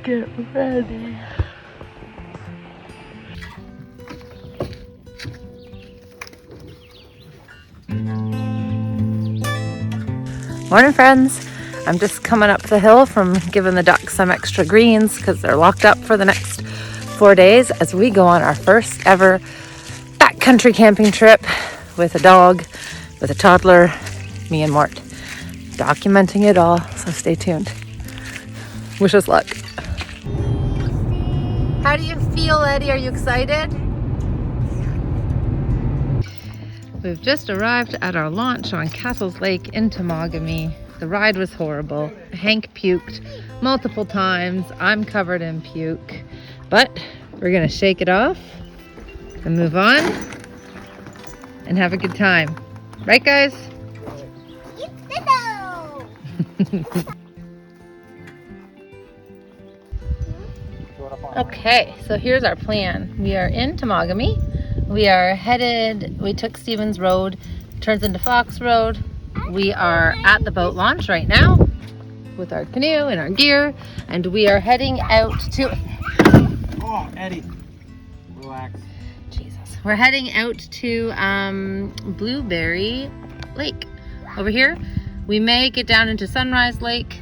get ready. Morning, friends. I'm just coming up the hill from giving the ducks some extra greens because they're locked up for the next 4 days as we go on our first ever backcountry camping trip with a dog, with a toddler, me and Mort. Documenting it all, so stay tuned. Wish us luck. How do you feel, Eddie? Are you excited? We've just arrived at our launch on Castles Lake in Temagami. The ride was horrible. Hank puked multiple times. I'm covered in puke. But we're gonna shake it off and move on and have a good time. Right, guys? Okay, so here's our plan. We are in Temagami. We took Stevens Road, turns into Fox Road. We are at the boat launch right now with our canoe and our gear, and we are heading out to... Oh, Eddie, relax. Jesus. We're heading out to Blueberry Lake. Over here, we may get down into Sunrise Lake.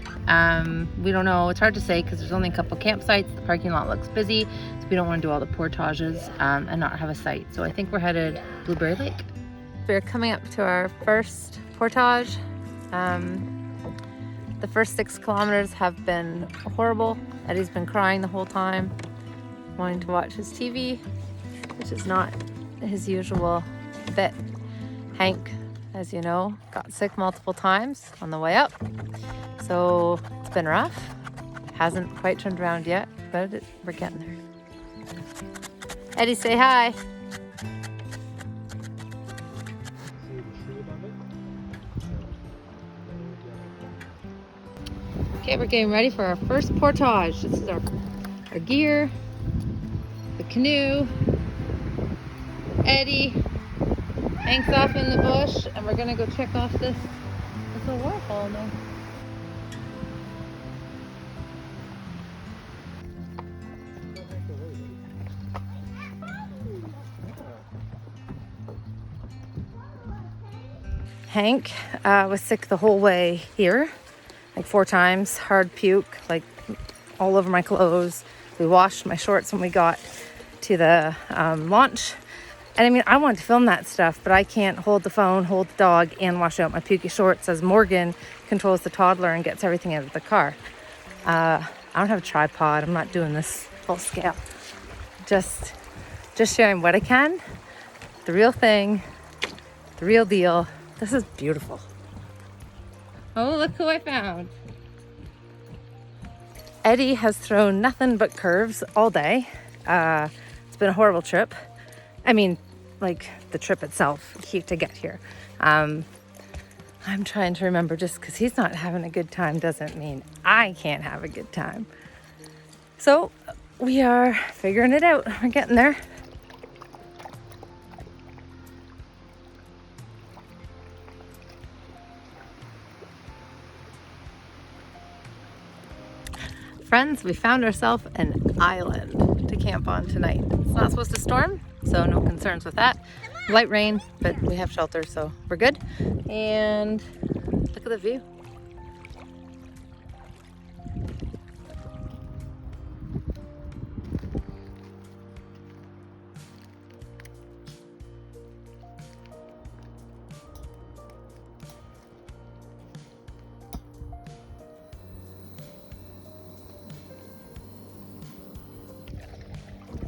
We don't know, it's hard to say because there's only a couple campsites. The parking lot looks busy, so we don't want to do all the portages and not have a site. So I think we're headed Blueberry Lake. We're coming up to our first portage. The first 6 kilometers have been horrible. Eddie's been crying the whole time, wanting to watch his TV, which is not his usual bit. Hank, as you know, got sick multiple times on the way up. So it's been rough. Hasn't quite turned around yet, but we're getting there. Eddie, say hi. Okay, we're getting ready for our first portage. This is our gear, the canoe, Eddie, Hank's off in the bush, and we're gonna go check off this. It's a waterfall now. Hank was sick the whole way here, like 4 times, hard puke, like all over my clothes. We washed my shorts when we got to the launch. And I mean, I want to film that stuff, but I can't hold the phone, hold the dog, and wash out my pukey shorts as Morgan controls the toddler and gets everything out of the car. I don't have a tripod. I'm not doing this full scale. Just sharing what I can, the real thing, the real deal. This is beautiful. Oh, look who I found. Eddie has thrown nothing but curves all day. It's been a horrible trip. I mean, like the trip itself, to get here. I'm trying to remember, just because he's not having a good time doesn't mean I can't have a good time. So we are figuring it out. We're getting there. Friends, we found ourselves an island to camp on tonight. It's not supposed to storm, so no concerns with that. Light rain, but we have shelter, so we're good. And look at the view.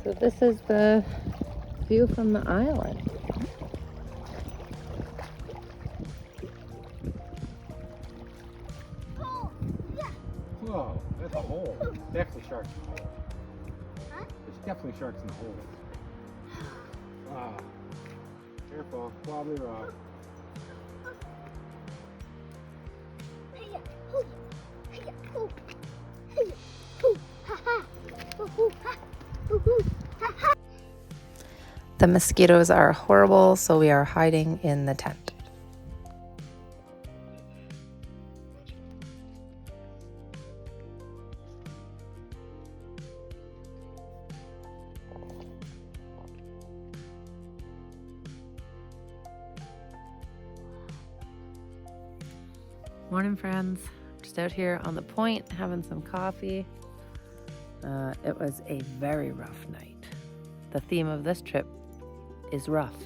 So this is the view from the island. Whoa, that's a hole. Definitely sharks in the hole. Huh? There's definitely sharks in the hole. Wow. Careful, wobbly rock. The mosquitoes are horrible, so we are hiding in the tent. Morning, friends. Just out here on the point having some coffee. It was a very rough night. The theme of this trip is rough.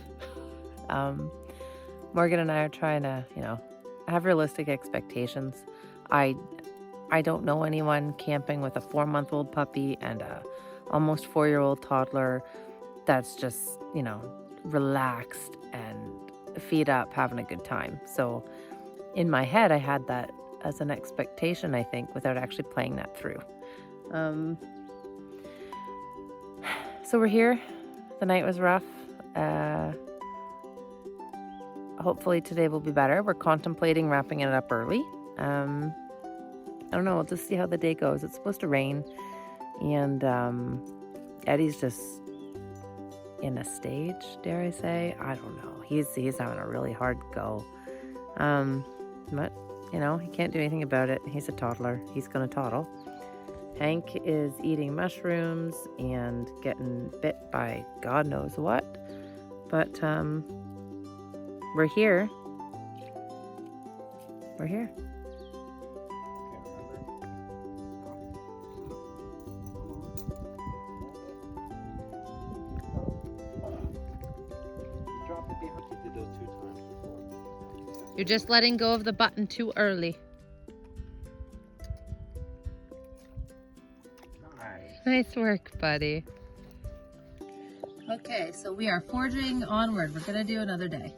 Morgan and I are trying to, have realistic expectations. I don't know anyone camping with a 4-month-old puppy and a almost 4-year-old toddler that's just, relaxed and feet up, having a good time. So in my head, I had that as an expectation, I think, without actually playing that through. So we're here. The night was rough. Hopefully today will be better. We're contemplating wrapping it up early. I don't know. We'll just see how the day goes. It's supposed to rain. And Eddie's just in a stage, dare I say. I don't know. He's having a really hard go. But, he can't do anything about it. He's a toddler. He's going to toddle. Hank is eating mushrooms and getting bit by God knows what. But we're here. We're here. You're just letting go of the button too early. Nice work, buddy. Okay, so we are forging onward. We're gonna do another day.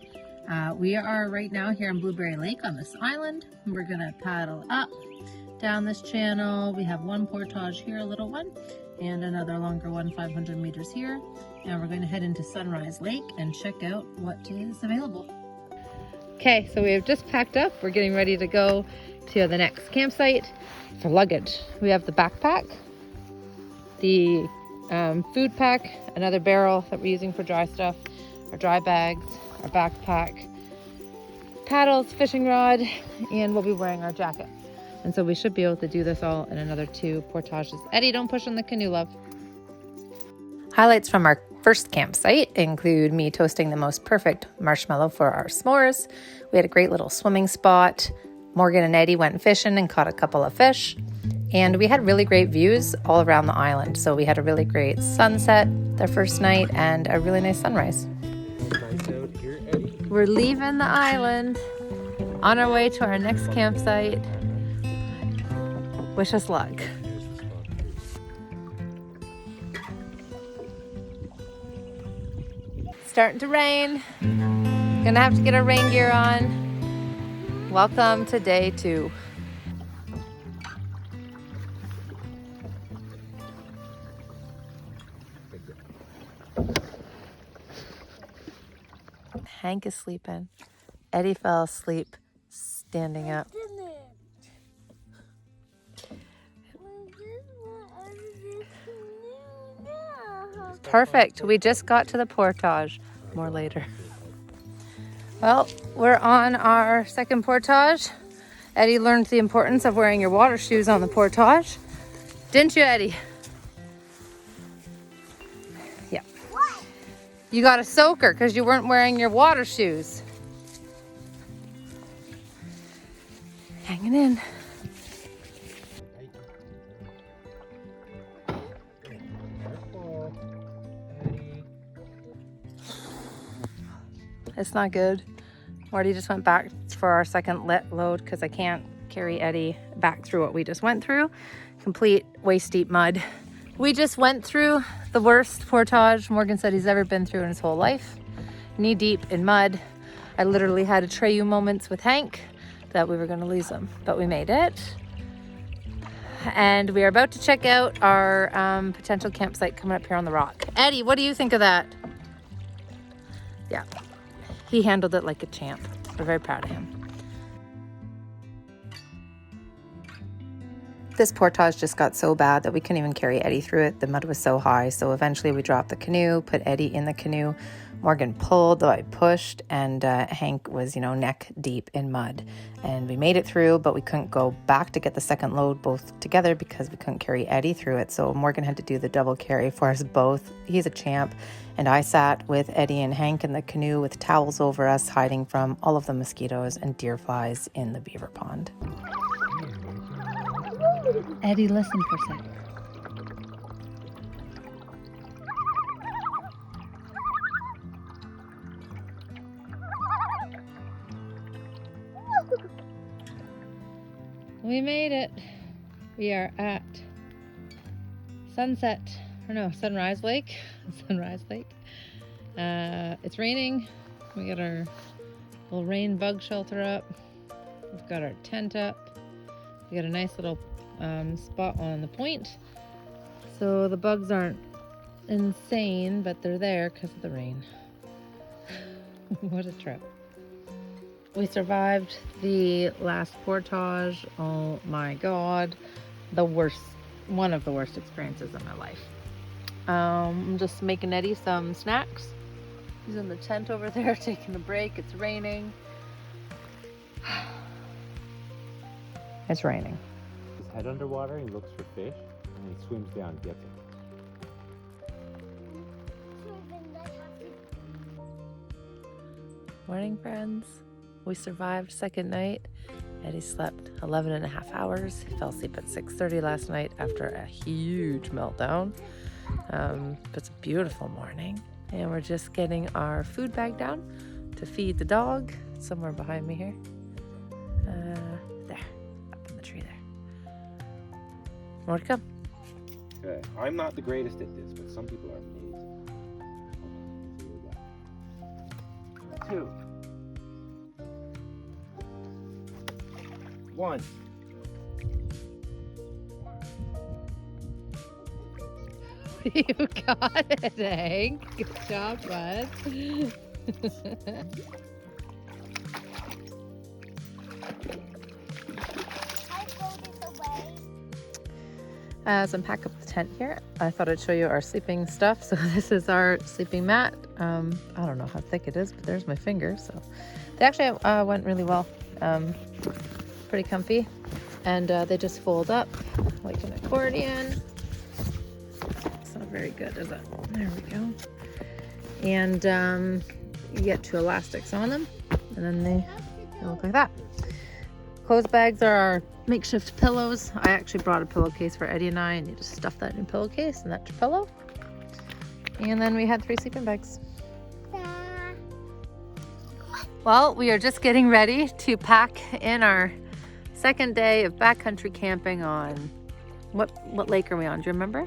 We are right now here on Blueberry Lake on this island. We're gonna paddle up, down this channel. We have one portage here, a little one, and another longer one, 500 meters here. And we're gonna head into Sunrise Lake and check out what is available. Okay, so we have just packed up. We're getting ready to go to the next campsite for luggage. We have the backpack, the food pack, another barrel that we're using for dry stuff, our dry bags, our backpack, paddles, fishing rod, and we'll be wearing our jackets. And so we should be able to do this all in another 2 portages. Eddie, don't push on the canoe, love. Highlights from our first campsite include me toasting the most perfect marshmallow for our s'mores. We had a great little swimming spot. Morgan and Eddie went fishing and caught a couple of fish. And we had really great views all around the island. So we had a really great sunset the first night and a really nice sunrise. Nice out here, Eddie. We're leaving the island on our way to our next campsite. Wish us luck. Starting to rain. Gonna have to get our rain gear on. Welcome to day 2. Hank is sleeping. Eddie fell asleep standing up. Perfect. We just got to the portage. More later. Well, we're on our second portage. Eddie learned the importance of wearing your water shoes on the portage. Didn't you, Eddie? Yeah. What? You got a soaker because you weren't wearing your water shoes. Hanging in. It's not good. Marty just went back for our second load because I can't carry Eddie back through what we just went through. Complete waist deep mud. We just went through the worst portage Morgan said he's ever been through in his whole life. Knee deep in mud. I literally had a Treyu moments with Hank that we were going to lose him, but we made it. And we are about to check out our potential campsite coming up here on the rock. Eddie, what do you think of that? Yeah. He handled it like a champ. We're very proud of him. This portage just got so bad that we couldn't even carry Eddie through it. The mud was so high. So eventually we dropped the canoe, put Eddie in the canoe. Morgan pulled, though I pushed, and Hank was, neck deep in mud. And we made it through, but we couldn't go back to get the second load both together because we couldn't carry Eddie through it. So Morgan had to do the double carry for us both. He's a champ. And I sat with Eddie and Hank in the canoe with towels over us, hiding from all of the mosquitoes and deer flies in the beaver pond. Eddie, listen for a sec. We made it. We are at Sunrise Lake. Sunrise Lake. It's raining. We got our little rain bug shelter up. We've got our tent up. We got a nice little spot on the point. So the bugs aren't insane, but they're there because of the rain. What a trip. We survived the last portage. Oh my God. One of the worst experiences of my life. I'm just making Eddie some snacks. He's in the tent over there taking a break. It's raining. It's raining. His head underwater, he looks for fish, and he swims down and gets them. Morning, friends. We survived second night. Eddie slept 11 and a half hours. He fell asleep at 6:30 last night after a huge meltdown. But it's a beautiful morning. And we're just getting our food bag down to feed the dog. It's somewhere behind me here. There, up in the tree there. More to come. Okay, I'm not the greatest at this, but some people are amazing. Let's see what we got. 2. 1. You got it, Hank. Good job, bud. As I'm packing up the tent here, I thought I'd show you our sleeping stuff. So this is our sleeping mat. I don't know how thick it is, but there's my finger. So they actually went really well. Pretty comfy. And they just fold up like an accordion. It's not very good, is it? There we go. And you get 2 elastics on them, and then they look like that. Clothes bags are our makeshift pillows. I actually brought a pillowcase for Eddie and I, and you just stuff that in a pillowcase, and that's your pillow. And then we had 3 sleeping bags. Well, we are just getting ready to pack in our second day of backcountry camping on what lake are we on? Do you remember?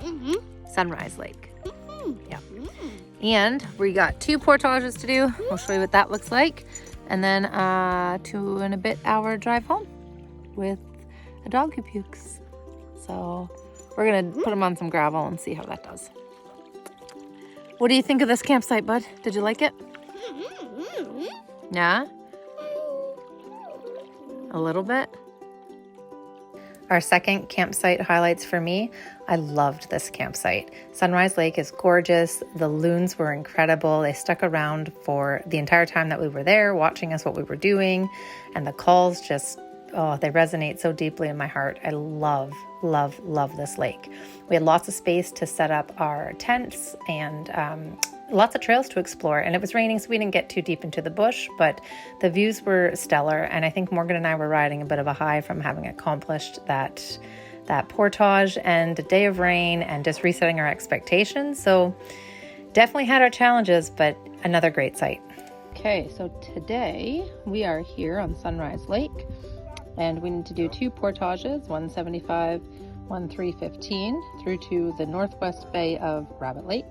Mm-hmm. Sunrise Lake. Mm-hmm. Yeah. Mm-hmm. And we got 2 portages to do. We'll show you what that looks like. And then 2 and a bit hour drive home with a dog who pukes. So we're gonna put him on some gravel and see how that does. What do you think of this campsite, bud? Did you like it? Yeah? A little bit? Our second campsite highlights for me. I loved this campsite. Sunrise Lake is gorgeous. The loons were incredible. They stuck around for the entire time that we were there, watching us what we were doing. And the calls just, they resonate so deeply in my heart. I love, love, love this lake. We had lots of space to set up our tents and lots of trails to explore. And it was raining, so we didn't get too deep into the bush, but the views were stellar. And I think Morgan and I were riding a bit of a high from having accomplished that portage and a day of rain and just resetting our expectations. So definitely had our challenges, but another great site. Okay, so today we are here on Sunrise Lake, and we need to do 2 portages, 175, 315, through to the northwest bay of Rabbit Lake.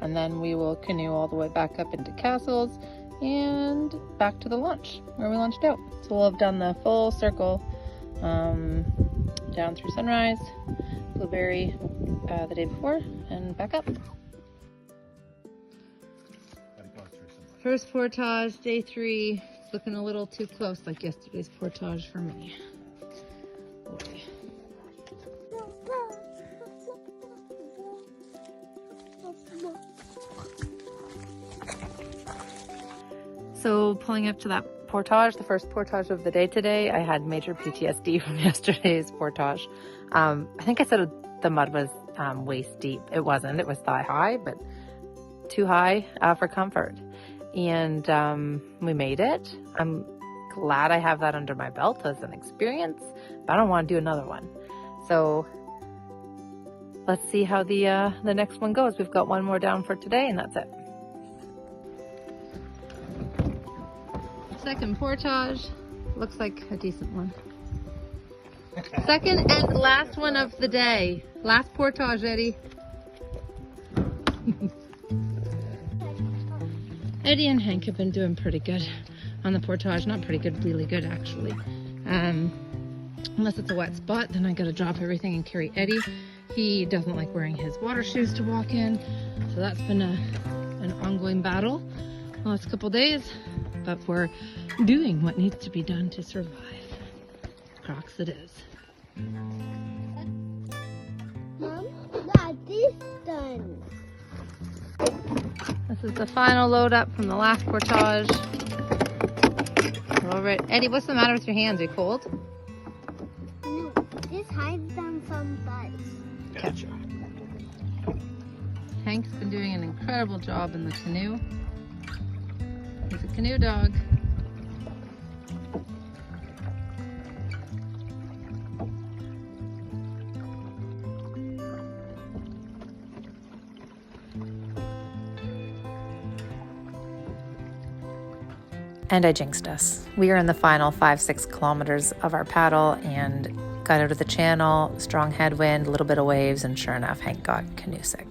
And then we will canoe all the way back up into Castles and back to the launch where we launched out. So we'll have done the full circle down through Sunrise, Blueberry the day before, and back up. First portage, day 3. It's looking a little too close like yesterday's portage for me. Okay. So pulling up to that portage, the first portage of the day today, I had major PTSD from yesterday's portage. I think I said the mud was waist deep. It wasn't. It was thigh high, but too high for comfort. And we made it. I'm glad I have that under my belt as an experience, but I don't want to do another one. So let's see how the next one goes. We've got one more down for today, and that's it. Second portage. Looks like a decent one. Second and last one of the day. Last portage, Eddie. Eddie and Hank have been doing pretty good on the portage. Not pretty good, really good actually. Unless it's a wet spot, then I gotta drop everything and carry Eddie. He doesn't like wearing his water shoes to walk in, so that's been an ongoing battle the last couple days, but we're doing what needs to be done to survive. Crocs it is. Mom, got this done. This is the final load up from the last portage. All right, Eddie, what's the matter with your hands? Are you cold? No, this hides them from bugs. Gotcha. Hank's been doing an incredible job in the canoe. He's a canoe dog. And I jinxed us. We are in the final 5-6 kilometers of our paddle and got out of the channel, strong headwind, a little bit of waves, and sure enough, Hank got canoe sick.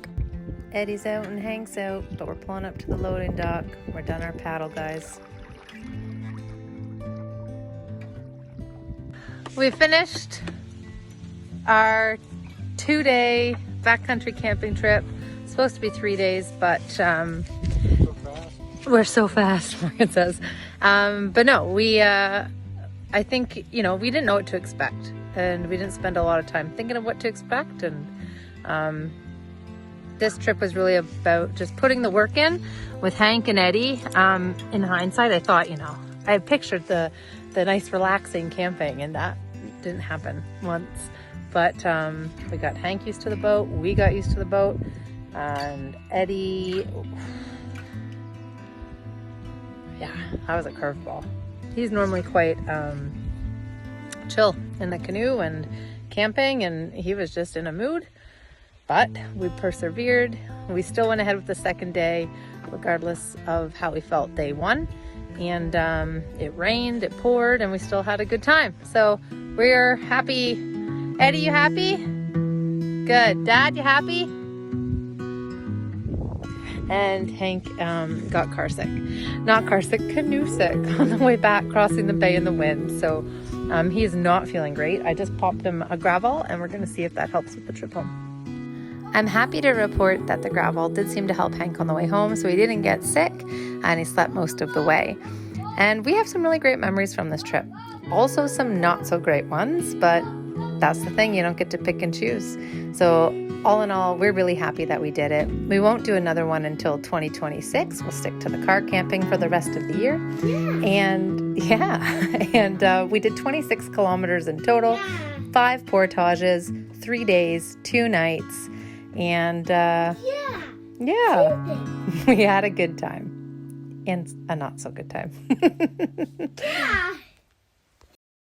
Eddie's out and Hank's out, but we're pulling up to the loading dock. We're done our paddle, guys. We finished our 2-day backcountry camping trip. It's supposed to be 3 days, but we're so fast, Morgan says. But no, I think, we didn't know what to expect, and we didn't spend a lot of time thinking of what to expect. And this trip was really about just putting the work in with Hank and Eddie. In hindsight, I thought, I had pictured the nice relaxing camping, and that didn't happen once. But we got Hank used to the boat, we got used to the boat, and Eddie, yeah, that was a curveball. He's normally quite chill in the canoe and camping, and he was just in a mood. But we persevered. We still went ahead with the second day, regardless of how we felt day one. And it rained, it poured, and we still had a good time. So we're happy. Eddie, you happy? Good. Dad, you happy? And Hank got car sick. Not car sick, canoe sick on the way back, crossing the bay in the wind. So he's not feeling great. I just popped him a gravel, and we're going to see if that helps with the trip home. I'm happy to report that the gravel did seem to help Hank on the way home, so he didn't get sick, and he slept most of the way. And we have some really great memories from this trip. Also some not so great ones, but that's the thing, you don't get to pick and choose. So all in all, we're really happy that we did it. We won't do another one until 2026. We'll stick to the car camping for the rest of the year. And we did 26 kilometers in total, 5 portages, 3 days, 2 nights. And we had a good time and a not so good time.